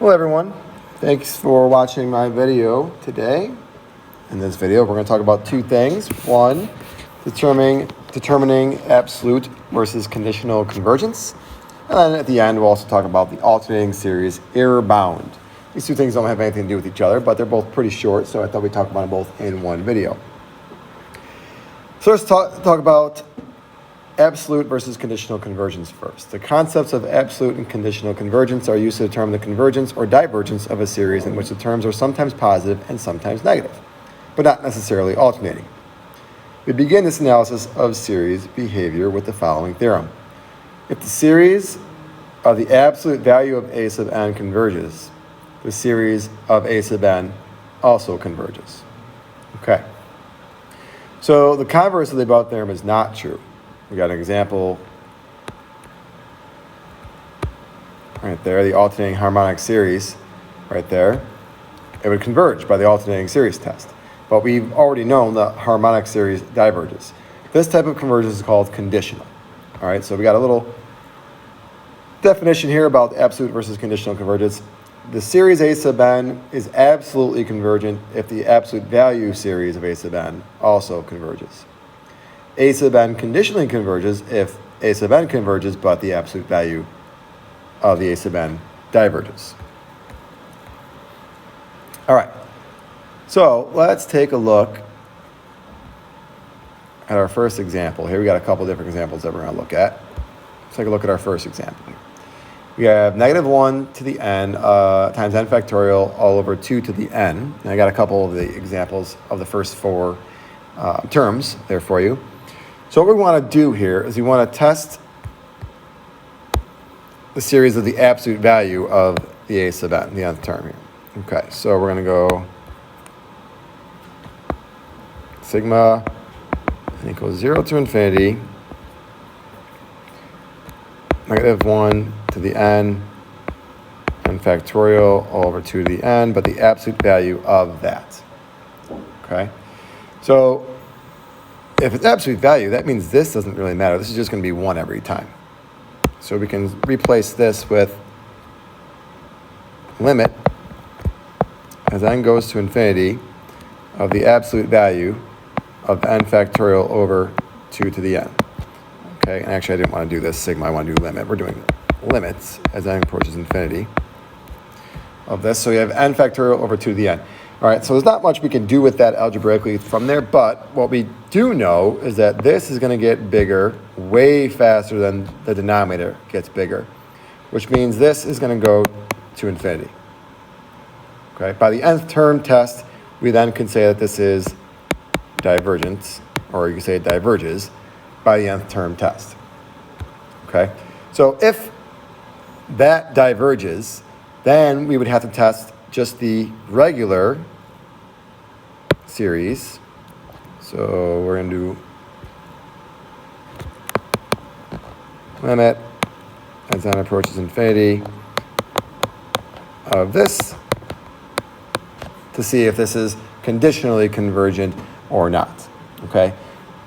Hello everyone, thanks for watching my video today. In this video we're going to talk about two things. One, determining absolute versus conditional convergence. And then at the end we'll also talk about the alternating series error bound. These two things don't have anything to do with each other, but they're both pretty short, so I thought we'd talk about them both in one video. So let's talk about absolute versus conditional convergence first. The concepts of absolute and conditional convergence are used to determine the convergence or divergence of a series in which the terms are sometimes positive and sometimes negative, but not necessarily alternating. We begin this analysis of series behavior with the following theorem. If the series of the absolute value of a sub n converges, the series of a sub n also converges. Okay. So the converse of the above theorem is not true. We got an example right there, the alternating harmonic series right there. It would converge by the alternating series test. But we've already known the harmonic series diverges. This type of convergence is called conditional. All right, so we got a little definition here about absolute versus conditional convergence. The series a sub n is absolutely convergent if the absolute value series of a sub n also converges. A sub n conditionally converges if a sub n converges, but the absolute value of the a sub n diverges. All right, so let's take a look at our first example. Here we got a couple different examples that we're going to look at. Let's take a look at our first example. We have negative 1 to the n times n factorial all over 2 to the n. And I got a couple of the examples of the first four terms there for you. So what we want to do here is we want to test the series of the absolute value of the a sub n, the nth term here. Okay, so we're going to go sigma n equals 0 to infinity, negative 1 to the n factorial all over 2 to the n, but the absolute value of that. Okay, so if it's absolute value, that means this doesn't really matter. This is just going to be 1 every time. So we can replace this with limit as n goes to infinity of the absolute value of n factorial over 2 to the n. Okay, and actually I didn't want to do this sigma, I want to do limit. We're doing limits as n approaches infinity of this. So we have n factorial over 2 to the n. All right, so there's not much we can do with that algebraically from there, but what we do know is that this is going to get bigger way faster than the denominator gets bigger, which means this is going to go to infinity. Okay, by the nth term test, we then can say that this is divergent, or you can say it diverges by the nth term test. Okay, so if that diverges, then we would have to test just the regular series. So we're going to do limit as n approaches infinity of this to see if this is conditionally convergent or not. Okay,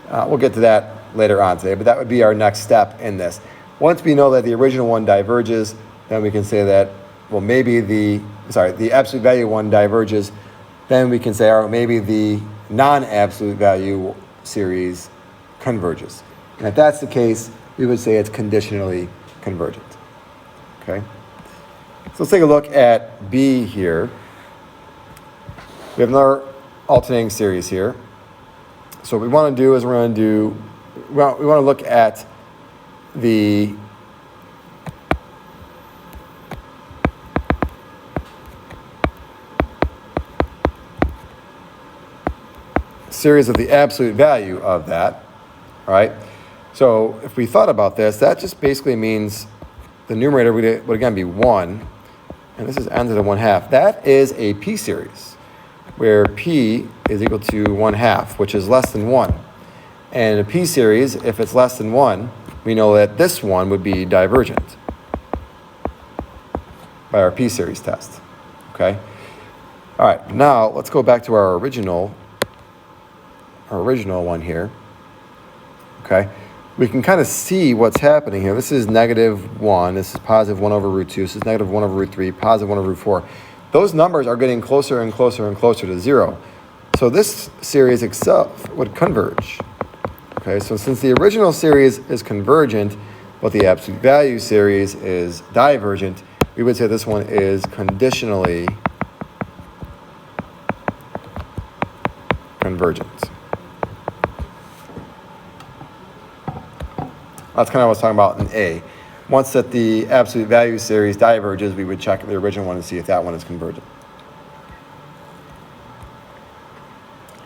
we'll get to that later on today, but that would be our next step in this. Once we know that the original one diverges, then we can say that, well, maybe the absolute value one diverges, then we can say, or maybe the non-absolute value series converges. And if that's the case, we would say it's conditionally convergent. Okay? So let's take a look at B here. We have another alternating series here. So what we want to do is we want to look at the series of the absolute value of that, right? So if we thought about this, that just basically means the numerator would again be 1, and this is n to the 1/2. That is a p series, where p is equal to 1/2, which is less than 1. And a p series, if it's less than 1, we know that this one would be divergent by our p series test. Okay? All right, now let's go back to our original one here. Okay, we can kind of see what's happening here. This is -1. This is positive 1 over root 2. This is negative 1 over root 3, positive 1 over root 4. Those numbers are getting closer and closer and closer to 0. So this series itself would converge. Okay, so since the original series is convergent, but the absolute value series is divergent, we would say this one is conditionally convergent. That's kind of what I was talking about in A. Once that the absolute value series diverges, we would check the original one and see if that one is convergent.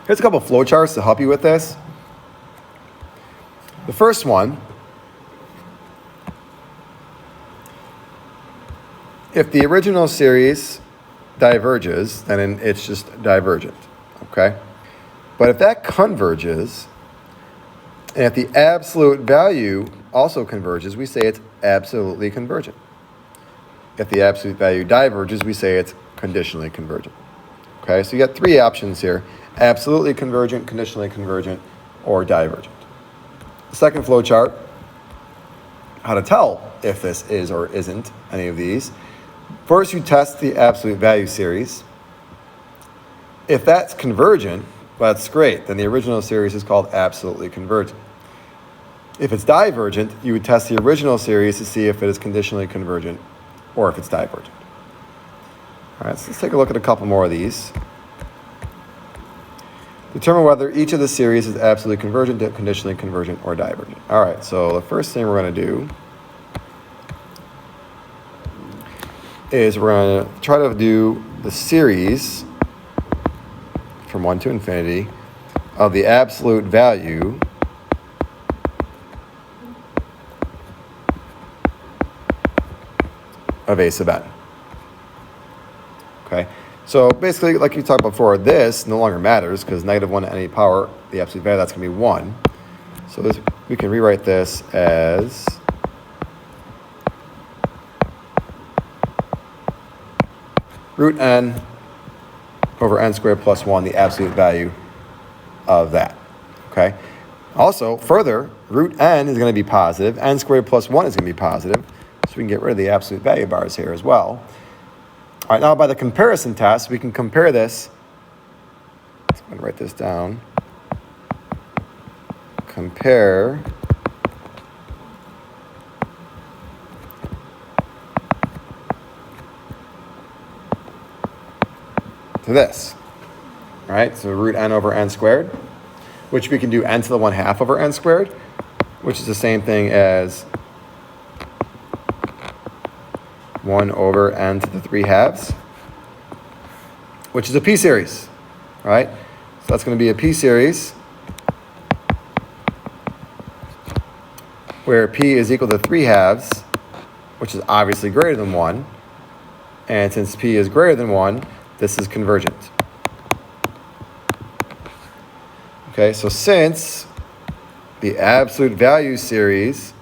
Here's a couple of flowcharts to help you with this. The first one, if the original series diverges, then it's just divergent, okay? But if that converges, and if the absolute value also converges, we say it's absolutely convergent. If the absolute value diverges, we say it's conditionally convergent. Okay, so you got three options here: absolutely convergent, conditionally convergent, or divergent. The second flow chart, how to tell if this is or isn't any of these. First, you test the absolute value series. If that's convergent, well, that's great. Then the original series is called absolutely convergent. If it's divergent, you would test the original series to see if it is conditionally convergent or if it's divergent. All right, so let's take a look at a couple more of these. Determine whether each of the series is absolutely convergent, conditionally convergent, or divergent. All right, so the first thing we're going to do is we're going to try to do the series from 1 to infinity of the absolute value of a sub n. Okay, so basically, like you talked before, this no longer matters because -1 to any power, the absolute value, that's going to be 1. So this, we can rewrite this as root n over n squared plus 1, the absolute value of that. Okay. Also, further, root n is going to be positive. N squared plus 1 is going to be positive. So we can get rid of the absolute value bars here as well. All right, now by the comparison test, we can compare this. I'm going to write this down. Compare to this. All right, so root n over n squared, which we can do n to the 1/2 over n squared, which is the same thing as 1 over n to the 3/2, which is a p-series, right? So that's going to be a p-series where p is equal to 3/2, which is obviously greater than 1. And since p is greater than 1, this is convergent. Okay, so since the absolute value series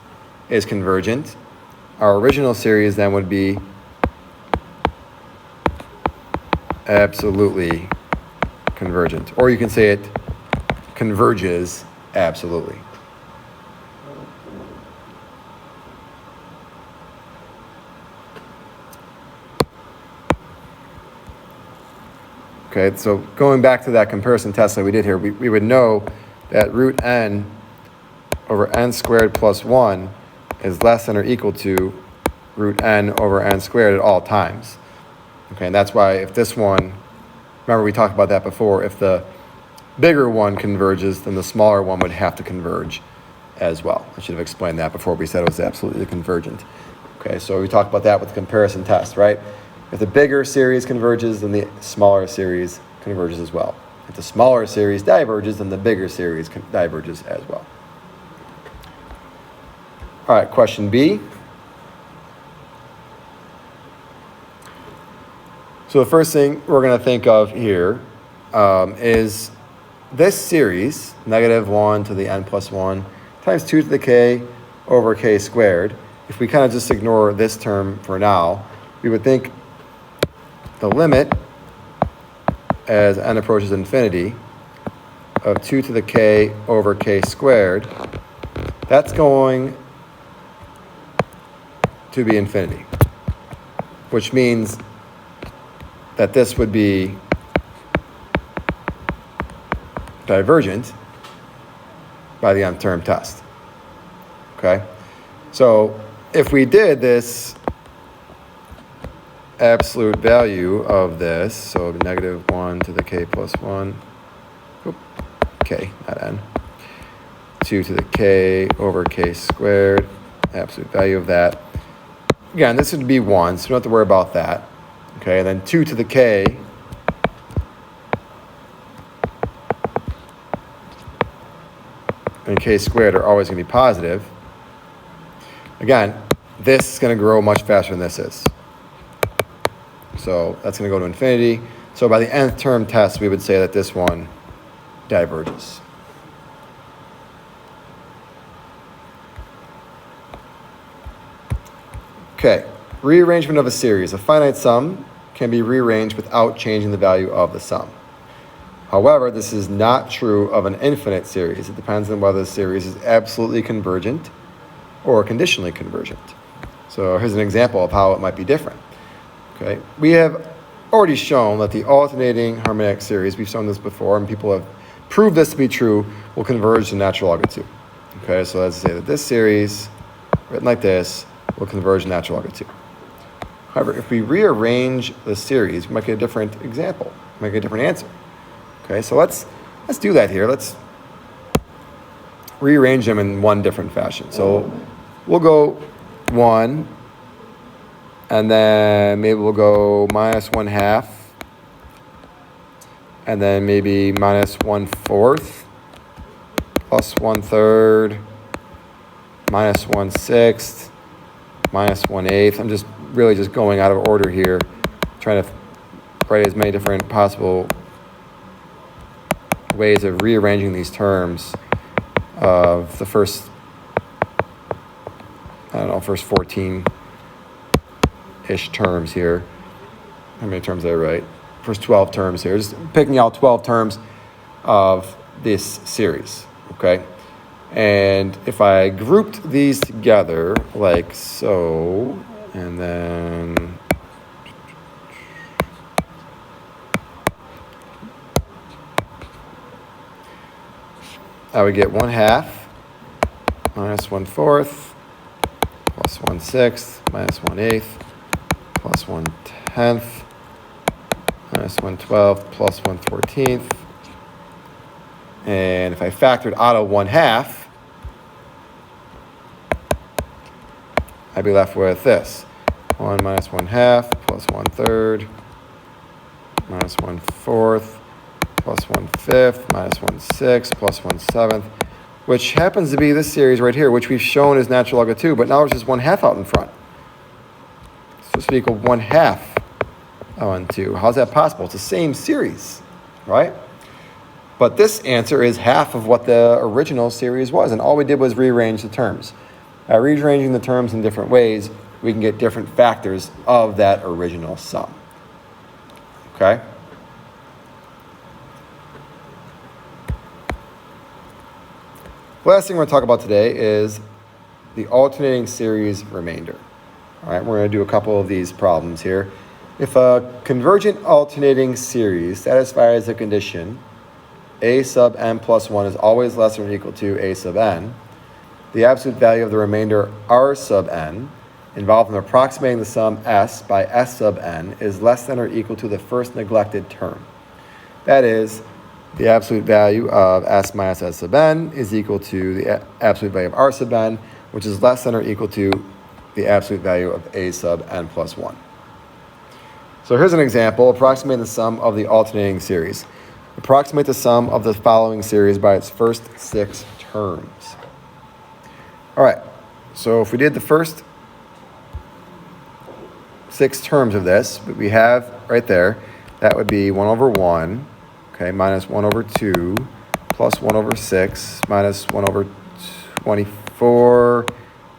is convergent, our original series then would be absolutely convergent. Or you can say it converges absolutely. Okay, so going back to that comparison test that we did here, we would know that root n over n squared plus 1 is less than or equal to root n over n squared at all times. Okay, and that's why if this one, remember we talked about that before, if the bigger one converges, then the smaller one would have to converge as well. I should have explained that before we said it was absolutely convergent. Okay, so we talked about that with the comparison test, right? If the bigger series converges, then the smaller series converges as well. If the smaller series diverges, then the bigger series diverges as well. All right, question B. So the first thing we're going to think of here is this series, -1 to the n plus 1 times 2 to the k over k squared. If we kind of just ignore this term for now, we would think the limit as n approaches infinity of 2 to the k over k squared That's going to be infinity, which means that this would be divergent by the nth term test. Okay? So if we did this absolute value of this, so negative 1 to the k plus 1, k, not n, 2 to the k over k squared, absolute value of that. Again, this would be 1, so we don't have to worry about that. Okay, and then 2 to the k and k squared are always going to be positive. Again, this is going to grow much faster than this is. So that's going to go to infinity. So by the nth term test, we would say that this one diverges. Okay, rearrangement of a series. A finite sum can be rearranged without changing the value of the sum. However, this is not true of an infinite series. It depends on whether the series is absolutely convergent or conditionally convergent. So here's an example of how it might be different. Okay, we have already shown that the alternating harmonic series, we've shown this before, and people have proved this to be true, will converge to natural log of 2. Okay, so let's say that this series, written like this, will converge to natural log of 2. However, if we rearrange the series, we might get a different example, we might get a different answer. Okay, so let's do that here. Let's rearrange them in one different fashion. So we'll go 1, and then maybe we'll go minus 1/2, and then maybe minus 1/4, plus 1/3, minus 1/6, minus 1/8. I'm just really just going out of order here, trying to write as many different possible ways of rearranging these terms of the first, first 14-ish terms here. How many terms did I write? First 12 terms here. Just picking out 12 terms of this series, okay? And if I grouped these together like so, and then I would get 1/2 minus 1/4 plus 1/6 minus 1/8 plus 1/10 minus 1/12 plus 1/14. And if I factored out of 1/2, I'd be left with this. 1 minus 1/2 plus 1/3 minus 1/4 plus 1/5 minus 1/6 plus 1/7, which happens to be this series right here, which we've shown is natural log of 2, but now there's just 1/2 out in front. So this would equal 1/2 on 2. How's that possible? It's the same series, right? But this answer is half of what the original series was, and all we did was rearrange the terms. By rearranging the terms in different ways, we can get different factors of that original sum. Okay? Last thing we're going to talk about today is the alternating series remainder. All right, we're going to do a couple of these problems here. If a convergent alternating series satisfies the condition a sub n plus 1 is always less than or equal to a sub n, the absolute value of the remainder r sub n involved in approximating the sum s by s sub n is less than or equal to the first neglected term. That is, the absolute value of s minus s sub n is equal to the absolute value of r sub n, which is less than or equal to the absolute value of a sub n plus 1. So here's an example, approximating the sum of the alternating series. Approximate the sum of the following series by its first 6 terms. All right, so if we did the first 6 terms of this, what we have right there, that would be 1 over 1, okay, minus 1 over 2, plus 1 over 6, minus 1 over 24,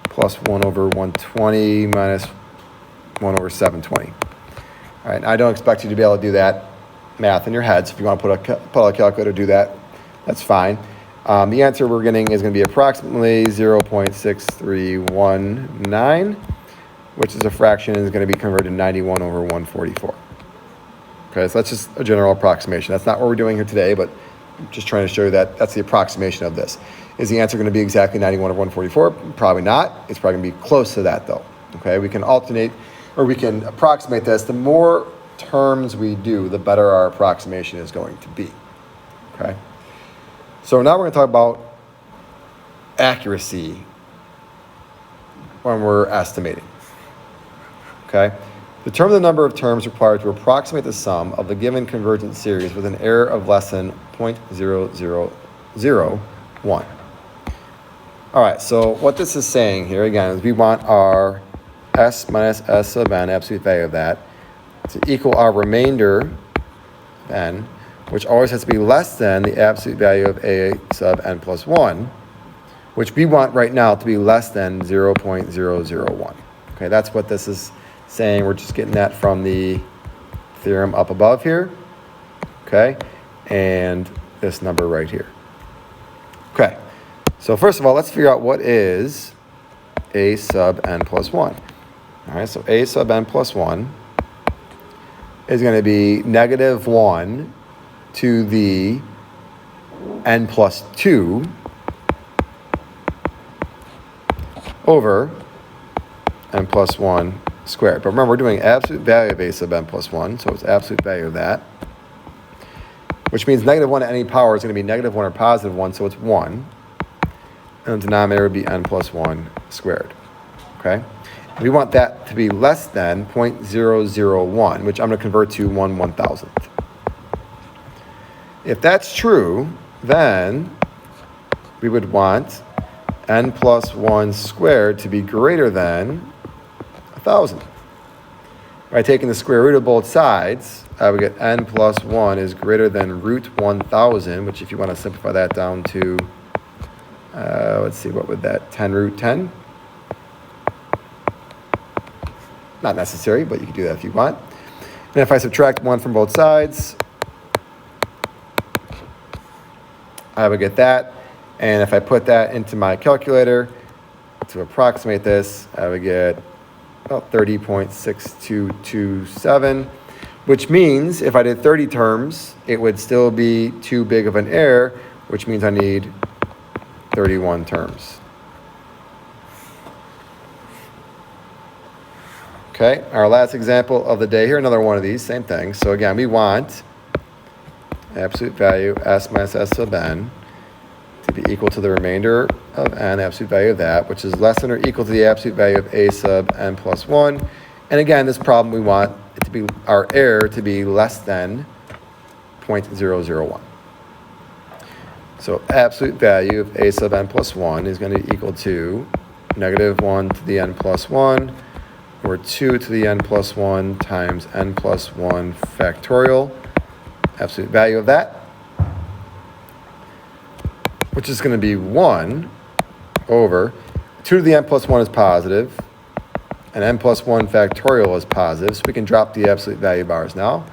plus 1 over 120, minus 1 over 720. All right, I don't expect you to be able to do that math in your head, so if you want to put a calculator to do that, that's fine. The answer we're getting is going to be approximately 0.6319, which is a fraction and is going to be converted to 91 over 144. Okay, so that's just a general approximation. That's not what we're doing here today, but I'm just trying to show you that that's the approximation of this. Is the answer going to be exactly 91 over 144? Probably not. It's probably going to be close to that, though. Okay, we can alternate, or we can approximate this. The more terms we do, the better our approximation is going to be. Okay, so now we're going to talk about accuracy when we're estimating. Okay, determine the number of terms required to approximate the sum of the given convergent series with an error of less than 0.0001. All right, so what this is saying here, again, is we want our s minus s sub n, absolute value of that, to equal our remainder n, which always has to be less than the absolute value of a sub n plus 1, which we want right now to be less than 0.001. Okay, that's what this is saying. We're just getting that from the theorem up above here. Okay, and this number right here. Okay, so first of all, let's figure out what is a sub n plus 1. All right, so a sub n plus 1 is going to be negative 1 to the n plus 2 over n plus 1 squared. But remember, we're doing absolute value of a sub n plus 1, so it's absolute value of that, which means negative 1 to any power is going to be negative 1 or positive 1, so it's 1. And the denominator would be n plus 1 squared. Okay? We want that to be less than 0.001, which I'm going to convert to 1/1000th. If that's true, then we would want n plus 1 squared to be greater than 1,000. By taking the square root of both sides, I would get n plus 1 is greater than root 1,000, which if you want to simplify that down to, let's see, what would that, 10 root 10? Not necessary, but you can do that if you want. And if I subtract 1 from both sides, I would get that. And if I put that into my calculator to approximate this, I would get about 30.6227, which means if I did 30 terms, it would still be too big of an error, which means I need 31 terms. Okay, our last example of the day here, another one of these, same thing. So again, we want absolute value s minus s sub n to be equal to the remainder of n, absolute value of that, which is less than or equal to the absolute value of a sub n plus 1. And again, this problem, we want it to be, our error to be less than 0.001. So absolute value of a sub n plus 1 is going to be equal to negative 1 to the n plus 1, or 2 to the n plus 1 times n plus 1 factorial, absolute value of that, which is going to be 1 over 2 to the n plus 1 is positive, and n plus 1 factorial is positive, so we can drop the absolute value bars now.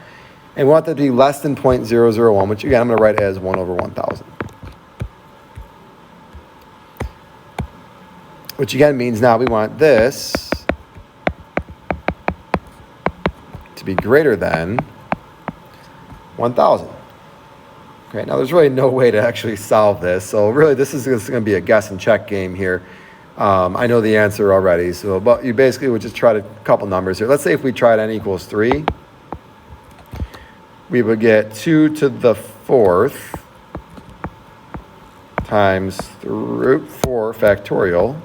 And we want that to be less than 0.001, which again I'm going to write as 1 over 1,000. Which again means now we want this to be greater than 1,000. Okay, now there's really no way to actually solve this. So really this is going to be a guess and check game here. I know the answer already, so but you basically would just try a couple numbers here. Let's say if we tried n equals 3, we would get 2 to the 4th times root 4 factorial,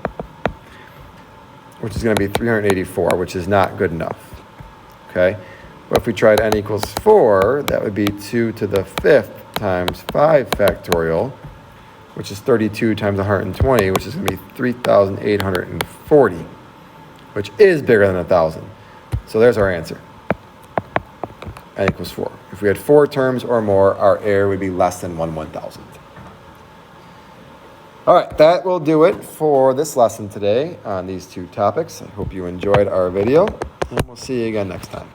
which is going to be 384, which is not good enough. Okay, but if we tried n equals 4, that would be 2 to the 5th times 5 factorial, which is 32 times 120, which is going to be 3,840, which is bigger than 1,000. So there's our answer. N equals 4. If we had 4 terms or more, our error would be less than 1/1000th. All right, that will do it for this lesson today on these two topics. I hope you enjoyed our video, and we'll see you again next time.